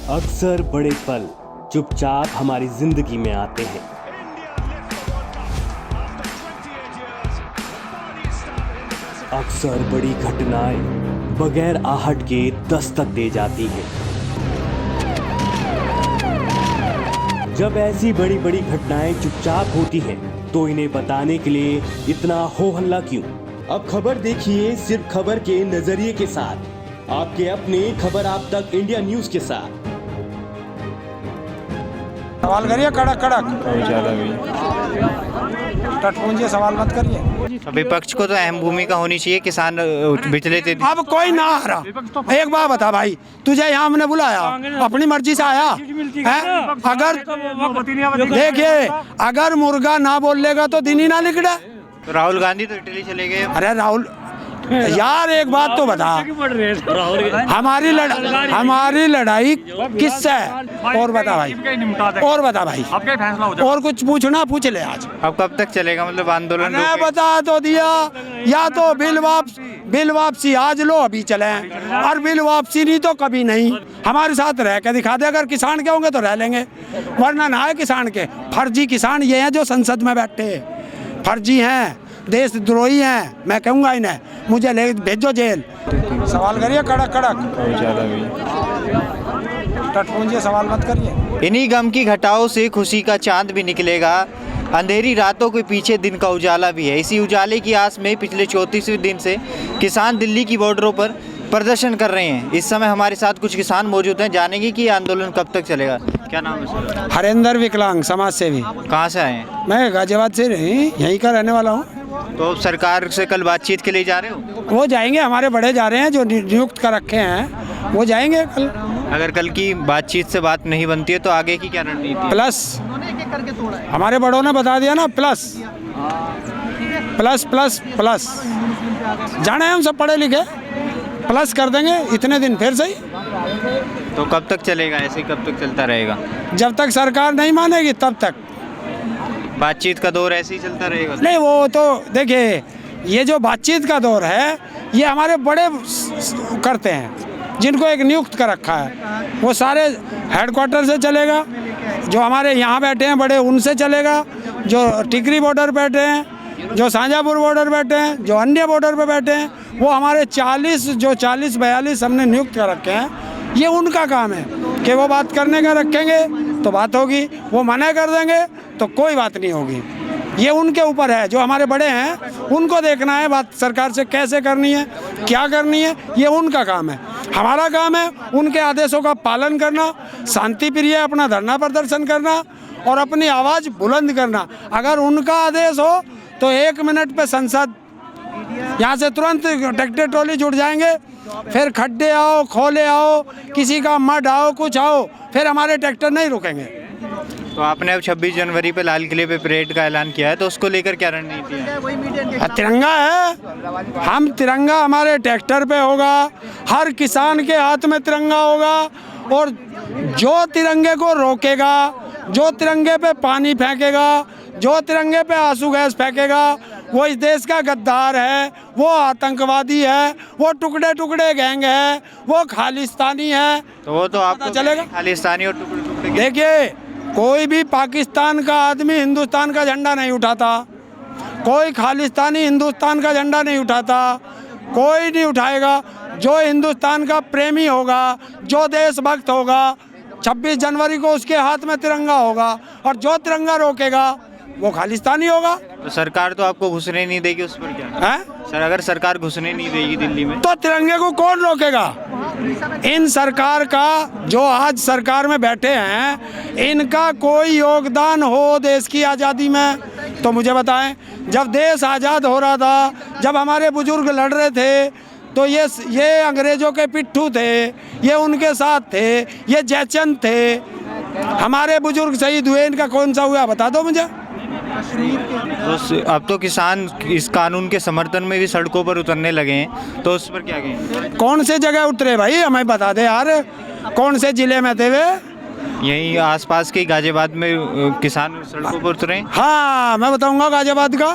अक्सर बड़े पल चुपचाप हमारी जिंदगी में आते हैं। अक्सर बड़ी घटनाएं बगैर आहट के दस्तक दे जाती हैं। जब ऐसी बड़ी बड़ी घटनाएं चुपचाप होती हैं तो इन्हें बताने के लिए इतना हो हल्ला क्यों? अब खबर देखिए सिर्फ खबर के नजरिए के साथ, आपके अपने खबर आप तक इंडिया न्यूज के साथ। सवाल करिए कड़क कड़क, टटपूंजिए सवाल मत करिए। विपक्ष को तो अहम भूमिका होनी चाहिए। किसान बिचले थे। अब कोई ना आ रहा। एक बात बता भाई, तुझे यहाँ हमने बुलाया, अपनी मर्जी से आया है? अगर देखिए, अगर मुर्गा ना बोलेगा तो दिन ही ना लिखड़ा। राहुल गांधी तो इटली चले गए। अरे राहुल यार, एक बात तो बता, हमारी लड़ाई किससे है? और बता भाई, और बता भाई, और कुछ पूछना पूछ ले आज। अब कब तक चलेगा मतलब आंदोलन? मैं बता तो दिया, या तो बिल वापसी आज लो अभी चले, और बिल वापसी नहीं तो कभी नहीं। हमारे साथ रह के दिखा दे, अगर किसान के होंगे तो रह लेंगे, वरना ना है किसान के। फर्जी किसान ये हैं जो संसद में बैठे, फर्जी हैं, देशद्रोही हैं। मैं कहूँगा इन्हें, मुझे ले भेजो जेल। सवाल करिए कड़क कड़क, टटपूंजिए सवाल मत करिए। इन्हीं गम की घटाओं से खुशी का चांद भी निकलेगा। अंधेरी रातों के पीछे दिन का उजाला भी है। इसी उजाले की आस में पिछले 34वें दिन से किसान दिल्ली की बॉर्डरों पर प्रदर्शन कर रहे हैं। इस समय हमारे साथ कुछ किसान मौजूद हैं। जानेंगे कि आंदोलन कब तक चलेगा। क्या नाम है सर? हरेंद्र विकलांग, समाज सेवी। कहाँ से आए हैं? मैं गाजियाबाद से यहीं का रहने वाला हूँ। तो सरकार से कल बातचीत के लिए जा रहे हो? वो जाएंगे, हमारे बड़े जा रहे हैं जो नियुक्त कर रखे हैं, वो जाएंगे कल। अगर कल की बातचीत से बात नहीं बनती है तो आगे की क्या रणनीति? प्लस हमारे बड़ों ने बता दिया ना, प्लस प्लस प्लस प्लस, जाने हम सब पढ़े लिखे, प्लस कर देंगे इतने दिन फिर सही। तो कब तक चलेगा ऐसे? कब तक चलता रहेगा? जब तक सरकार नहीं मानेगी तब तक। बातचीत का दौर ऐसे ही चलता रहेगा? नहीं, वो तो देखिए, ये जो बातचीत का दौर है ये हमारे बड़े करते हैं, जिनको एक नियुक्त कर रखा है। वो सारे हेडक्वार्टर से चलेगा, जो हमारे यहाँ बैठे हैं बड़े उनसे चलेगा, जो टिकरी बॉर्डर बैठे हैं, जो शाहजहाँपुर बॉर्डर बैठे हैं, जो अन्य बॉर्डर पे बैठे हैं, वो हमारे 40-42 हमने नियुक्त कर रखे हैं। ये उनका काम है कि वो बात करने का रखेंगे तो बात होगी, वो मना कर देंगे तो कोई बात नहीं होगी। ये उनके ऊपर है, जो हमारे बड़े हैं उनको देखना है बात सरकार से कैसे करनी है, क्या करनी है, ये उनका काम है। हमारा काम है उनके आदेशों का पालन करना, शांति प्रिय अपना धरना प्रदर्शन करना और अपनी आवाज़ बुलंद करना। अगर उनका आदेश हो तो 1 मिनट पे संसद यहाँ से तुरंत ट्रैक्टर ट्रॉली जुट जाएंगे, फिर खड्डे आओ, खोले आओ, किसी का मड आओ, कुछ आओ, फिर हमारे ट्रैक्टर नहीं रुकेंगे। तो आपने अब 26 जनवरी पे लाल किले पे परेड का ऐलान किया है, तो उसको लेकर क्या रणनीति है? तिरंगा है, हम तिरंगा हमारे ट्रैक्टर पे होगा, हर किसान के हाथ में तिरंगा होगा, और जो तिरंगे को रोकेगा, जो तिरंगे पे पानी फेंकेगा, जो तिरंगे पे आंसू गैस फेंकेगा, वो इस देश का गद्दार है, वो आतंकवादी है, वो टुकड़े टुकड़े गैंग है, वो खालिस्तानी है। तो वो तो आपको चलेगा खालिस्तानी और टुकड़े टुकड़े। देखिए, कोई भी पाकिस्तान का आदमी हिंदुस्तान का झंडा नहीं उठाता, कोई खालिस्तानी हिंदुस्तान का झंडा नहीं उठाता, कोई नहीं उठाएगा। जो हिंदुस्तान का प्रेमी होगा, जो देशभक्त होगा, 26 जनवरी को उसके हाथ में तिरंगा होगा, और जो तिरंगा रोकेगा वो खालिस्तानी होगा। तो सरकार तो आपको घुसने नहीं देगी, उस पर क्या है सर? अगर सरकार घुसने नहीं देगी दिल्ली में तो तिरंगे को कौन रोकेगा? इन सरकार का, जो आज सरकार में बैठे हैं, इनका कोई योगदान हो देश की आज़ादी में तो मुझे बताएं। जब देश आज़ाद हो रहा था, जब हमारे बुजुर्ग लड़ रहे थे, तो ये अंग्रेजों के पिट्ठू थे, ये उनके साथ थे, ये जयचंद थे। हमारे बुजुर्ग शहीद हुए, इनका कौन सा हुआ बता दो मुझे। तो अब तो किसान इस कानून के समर्थन में भी सड़कों पर उतरने लगे हैं, तो उस पर क्या कहें? कौन से जगह उतरे भाई, हमें बता दे यार, कौन से जिले में थे वे? यहीं आसपास के गाजियाबाद में किसान सड़कों पर उतरे। हाँ, मैं बताऊंगा गाजियाबाद का।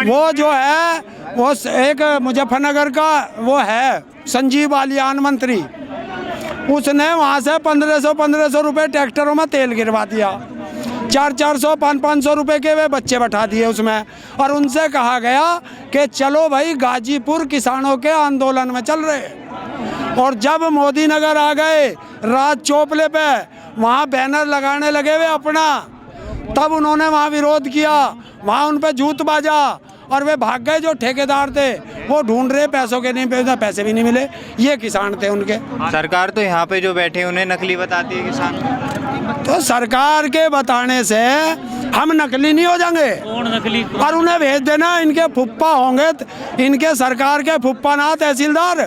वो जो है, वो एक मुजफ्फरनगर का वो है संजीव बालियान मंत्री, उसने वहाँ से 1500 रुपये ट्रैक्टरों में तेल गिरवा दिया, 400 500 रुपये के वे बच्चे बैठा दिए उसमें, और उनसे कहा गया कि चलो भाई गाजीपुर किसानों के आंदोलन में चल रहे। और जब मोदी नगर आ गए राज चौपले पे, वहाँ बैनर लगाने लगे वे अपना, तब उन्होंने वहाँ विरोध किया, वहाँ उन पे जूत बाजा और वे भाग गए। जो ठेकेदार थे वो ढूंढ रहे पैसों के, नहीं पैसे भी नहीं मिले, ये किसान थे उनके। सरकार तो यहाँ पे जो बैठे उन्हें नकली बताती है किसान। तो सरकार के बताने से हम नकली नहीं हो जाएंगे। कौन नकली? और उन्हें भेज देना, इनके फुप्पा होंगे, इनके सरकार के फुप्पा ना तहसीलदार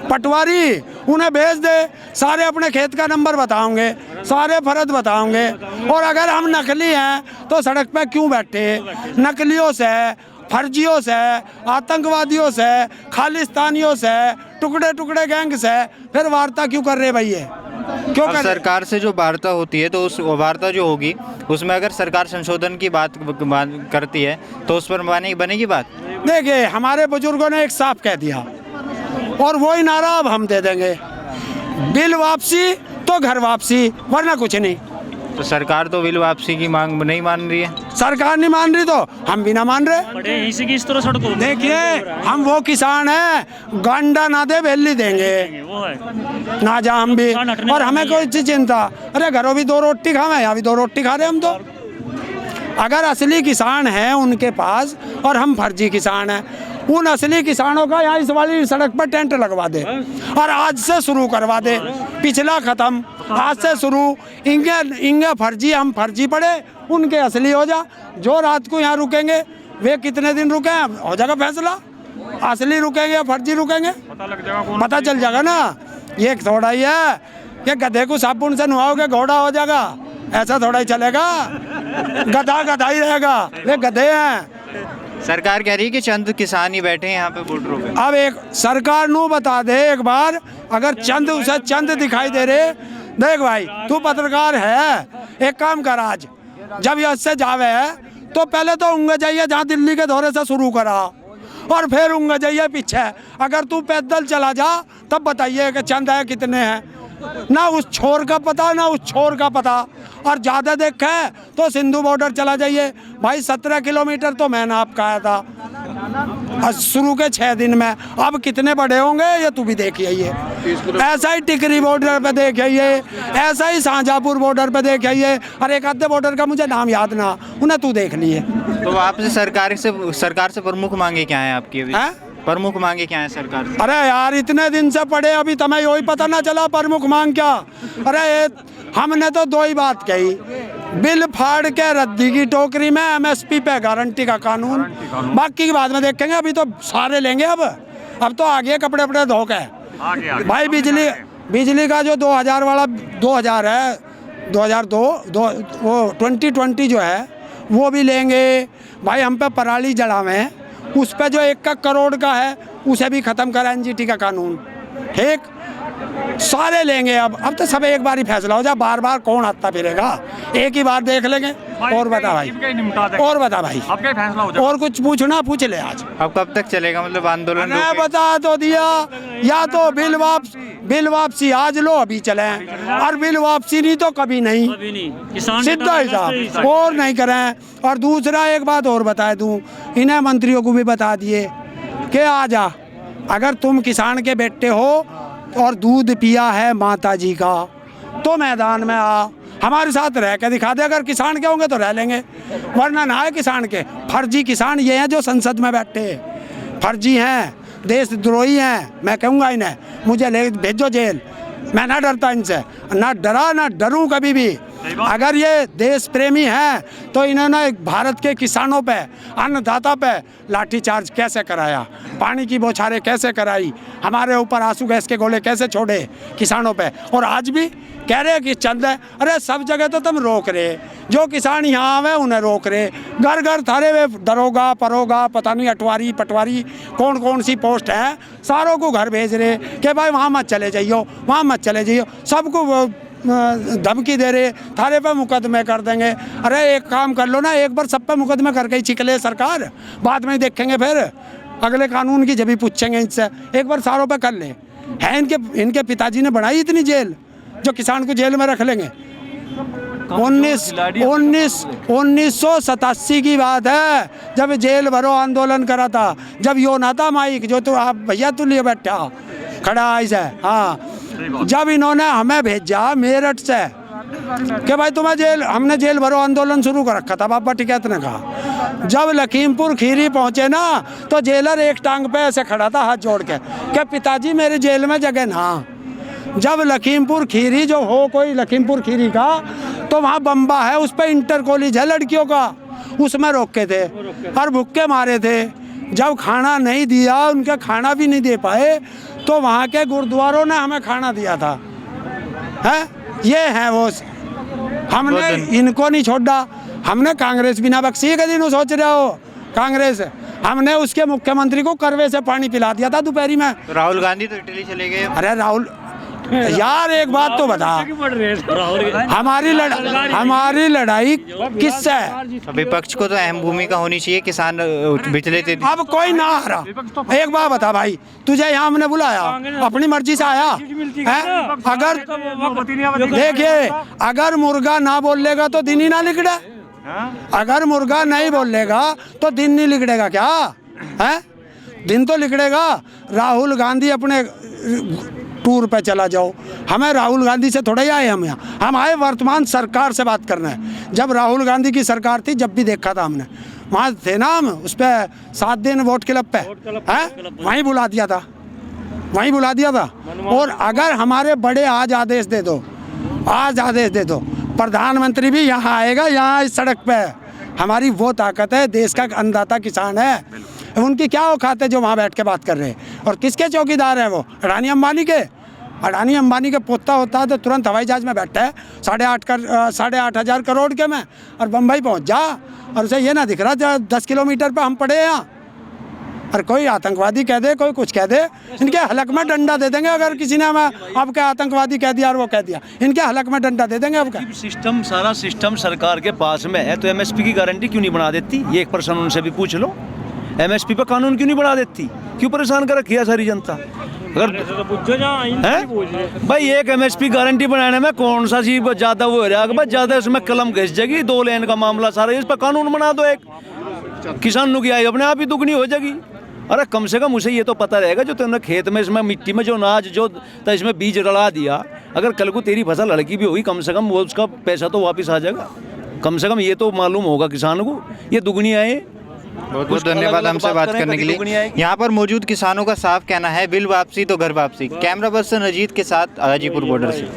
पटवारी, उन्हें भेज दे, सारे अपने खेत का नंबर बताओगे, सारे फर्द बताओगे। और अगर हम नकली हैं तो सड़क पे क्यों बैठे? नकलियों से, फर्जियों से, आतंकवादियों से, खालिस्तानियों से, टुकड़े टुकड़े गैंग से फिर वार्ता क्यों कर रहे भाई? ये क्यों अब कर? सरकार से जो वार्ता होती है तो उस वार्ता जो होगी उसमें अगर सरकार संशोधन की बात करती है तो उस पर बनेगी बात। देखिए, हमारे बुजुर्गों ने एक साफ कह दिया और वही नारा अब हम दे देंगे, बिल वापसी तो घर वापसी, वरना कुछ नहीं। तो सरकार तो बिल वापसी की मांग नहीं मान रही है। सरकार नहीं मान रही तो हम भी ना मान रहे। बड़े इसी की इस तरह सड़कों। देखिए, हम वो किसान हैं, गांडा ना दे बेली देंगे, वो है ना जा हम भी। और हमें कोई चीज चिंता, अरे घरों भी 2 रोटी खावे, यहाँ भी 2 रोटी खा रहे हम तो। अगर असली किसान हैं उनके पास और हम फर्जी किसान हैं, उन असली किसानों का यहाँ इस वाली सड़क पर टेंट लगवा दे और आज से शुरू करवा दे, पिछला खत्म, आज से शुरू। इंगे फर्जी, हम फर्जी पड़े, उनके असली हो जा। जो रात को यहाँ रुकेंगे वे कितने दिन रुके, हो जाएगा फैसला, असली रुकेंगे या फर्जी रुकेंगे पता चल जाएगा ना। ये थोड़ा ही है कि गधे को साबुन से नुहाओगे घोड़ा हो जाएगा, ऐसा थोड़ा ही चलेगा। गधा गधा ही रहेगा, वे गधे हैं। सरकार कह रही है कि चंद किसान ही बैठे हैं यहाँ पे बॉर्डरों पे। अब एक सरकार नू बता दे एक बार, अगर चंद उसे चंद दिखाई दे रहे, देख भाई तू पत्रकार है, एक काम कर, आज जब यहाँ से जावे है तो पहले तो उंगे जाइए जहाँ दिल्ली के दौरे से शुरू करा, और फिर उंगे जाइए पीछे। अगर तू पैदल चला जा तब बताइए कि चंद है कितने हैं, ना उस छोर का पता ना उस छोर का पता। और ज़्यादा देखा है तो सिंधु बॉर्डर चला जाइए भाई, 17 किलोमीटर तो मैं नाप का आया था शुरू के 6 दिन में, अब कितने बड़े होंगे ये तू भी देखिए। ये ऐसा ही टिकरी बॉर्डर पे देखिए, ऐसा ही शाहजहाँपुर बॉर्डर पे देखिए, और एक आधे बॉर्डर का मुझे नाम याद ना, उन्हें तू देख लिए। तो आपसे सरकार से प्रमुख मांगे क्या है आपकी? अभी प्रमुख मांगे क्या है सरकार से? अरे यार, इतने दिन से पढ़े, अभी तुम्हें यही पता ना चला प्रमुख मांग क्या? अरे हमने तो 2 ही बात कही, बिल फाड़ के रद्दी की टोकरी में, MSP पे गारंटी का कानून, बाकी की बाद में देखेंगे। अभी तो सारे लेंगे, अब तो आगे कपड़े वपड़े धो के भाई। बिजली का जो 2000 वाला 2000 है, 2002 वो 2020 जो है वो भी लेंगे भाई। हम पे पराली जड़ावे, उस पे जो 1 करोड़ का है उसे भी ख़त्म करा, NGT का कानून, ठीक, सारे लेंगे। अब तो सब एक बार ही फैसला हो जाए, बार बार कौन आता फिरेगा, एक ही बार देख लेंगे। और बता भाई, और बता भाई, और कुछ पूछना पूछ ले आज। अब कब तक चलेगा मतलब आंदोलन? मैं बता तो दिया, या तो बिल वापसी आज लो अभी चले, और बिल वापसी नहीं तो कभी नहीं, सीधा हिसाब, और नहीं करें। और दूसरा एक बात और बता दूं, इन्हें मंत्रियों को भी बता दिए कि आ जा, अगर तुम किसान के बेटे हो और दूध पिया है माता जी का तो मैदान में आ, हमारे साथ रह के दिखा दे। अगर किसान के होंगे तो रह लेंगे, वरना ना है किसान के। फर्जी किसान ये हैं जो संसद में बैठे, फर्जी हैं, देशद्रोही हैं। मैं कहूँगा इन्हें मुझे ले भेजो जेल, मैं ना डरता इनसे, ना डरा ना डरूं कभी भी। अगर ये देश प्रेमी हैं तो इन्होंने भारत के किसानों पे, अन्नदाता पे लाठीचार्ज कैसे कराया, पानी की बौछारें कैसे कराई, हमारे ऊपर आंसू गैस के गोले कैसे छोड़े किसानों पे, और आज भी कह रहे कि चंद है। अरे सब जगह तो तुम रोक रहे, जो किसान यहाँ आवे उन्हें रोक रहे, घर घर थारे वे दरोगा परोगा पता नहीं अटवारी पटवारी कौन कौन सी पोस्ट है, सारों को घर भेज रहे कि भाई वहाँ मत चले जाइयो, वहाँ मत चले जाइयो, सबको धमकी दे रहे, थारे पे मुकदमे कर देंगे। अरे एक काम कर लो ना, एक बार सब पे मुकदमे करके ही चिकले सरकार, बाद में देखेंगे फिर अगले कानून की जब भी पूछेंगे इनसे, एक बार सारों पे कर ले। है इनके पिताजी ने बनाई इतनी जेल जो किसान को जेल में रख लेंगे। 1987 की बात है जब जेल भरो आंदोलन करा था, जब यो ना था माइक जो तो आप भैया तू लिए बैठा खड़ा ऐसे, हाँ, जब इन्होंने हमें भेजा मेरठ से कि भाई तुम्हें हमने जेल भरो आंदोलन शुरू कर रखा था, बाबा टिकैत ने कहा। जब लखीमपुर खीरी पहुंचे ना तो जेलर एक टांग पे ऐसे खड़ा था हाथ जोड़ के कि पिताजी मेरे जेल में जगह ना। जब लखीमपुर खीरी जो हो कोई लखीमपुर खीरी का तो वहाँ बम्बा है, उस पर इंटर कॉलेज है लड़कियों का, उसमें रोके थे और भुक्के मारे थे। जब खाना नहीं दिया, उनके खाना भी नहीं दे पाए, तो वहाँ के गुरुद्वारों ने हमें खाना दिया था। है ये है वो, हमने इनको नहीं छोड़ा। हमने कांग्रेस बिना बख्शी के दिन सोच रहे हो कांग्रेस, हमने उसके मुख्यमंत्री को करवे से पानी पिला दिया था दोपहरी में। राहुल गांधी तो इटली चले गए। अरे राहुल यार एक बात तो बता, हमारी लड़ाई किससे है? विपक्ष को तो अहम भूमिका होनी चाहिए, किसान बिचले थे। अब कोई ना आ रहा। एक बात बता भाई, तुझे यहाँ हमने बुलाया, अपनी मर्जी से आया है? अगर देखिए, अगर मुर्गा ना बोलेगा तो दिन ही ना लिगड़े, अगर मुर्गा नहीं बोलेगा तो दिन नहीं लिगड़ेगा क्या है? दिन तो लिगड़ेगा। राहुल गांधी अपने टूर पे चला जाओ, हमें राहुल गांधी से थोड़ा ही आए हम यहाँ, हम आए वर्तमान सरकार से बात करना है। जब राहुल गांधी की सरकार थी, जब भी देखा था हमने, वहाँ थे ना हम, उस पर 7 दिन वोट क्लब पे है, वहीं बुला दिया था, वहीं बुला दिया था। और अगर हमारे बड़े आज आदेश दे दो, आज आदेश दे दो, प्रधानमंत्री भी यहाँ आएगा, यहाँ इस सड़क पे हमारी वो ताकत है, देश का अन्नदाता किसान है। उनकी क्या औकात है जो वहाँ बैठ के बात कर रहे हैं? और किसके चौकीदार हैं वो? अडानी अंबानी के। अडानी अंबानी के पोता होता है तो तुरंत हवाई जहाज में बैठा है 8,500 करोड़ के में, और बम्बई पहुँच जा, और उसे ये ना दिख रहा 10 किलोमीटर पे हम पड़े यहाँ। और कोई आतंकवादी कह दे, कोई कुछ कह दे, इनके हलक में डंडा दे देंगे। अगर किसी ने हमें अब क्या आतंकवादी कह दिया और वो कह दिया, इनके हलक में डंडा दे देंगे। अब क्या सिस्टम, सारा सिस्टम सरकार के पास में है, तो एमएसपी की गारंटी क्यों नहीं बना देती? ये एक प्रश्न उनसे भी पूछ लो। एमएसपी पे कानून क्यों नहीं बना देती? क्यों परेशान कर रखी है सारी जनता? अगर भाई एक एमएसपी गारंटी बनाने में कौन सा चीज ज्यादा वो हो रहा है? ज्यादा उसमें कलम घिस जाएगी, 2 लेन का मामला सारा, इस पर कानून बना दो एक, किसान की आय अपने आप ही दुगनी हो जाएगी। अरे कम से कम उसे ये तो पता रहेगा जो तुमने खेत में इसमें मिट्टी में जो अनाज जो तो इसमें बीज रला दिया, अगर कल को तेरी फसल लड़की भी होगी, कम से कम वो उसका पैसा तो वापस आ जाएगा। कम से कम ये तो मालूम होगा किसान को, ये दुगनी आए। बहुत बहुत धन्यवाद हमसे बात करने के लिए। यहाँ पर मौजूद किसानों का साफ कहना है, बिल वापसी तो घर वापसी। कैमरा पर्सन अजीत के साथ, गाजीपुर बॉर्डर से।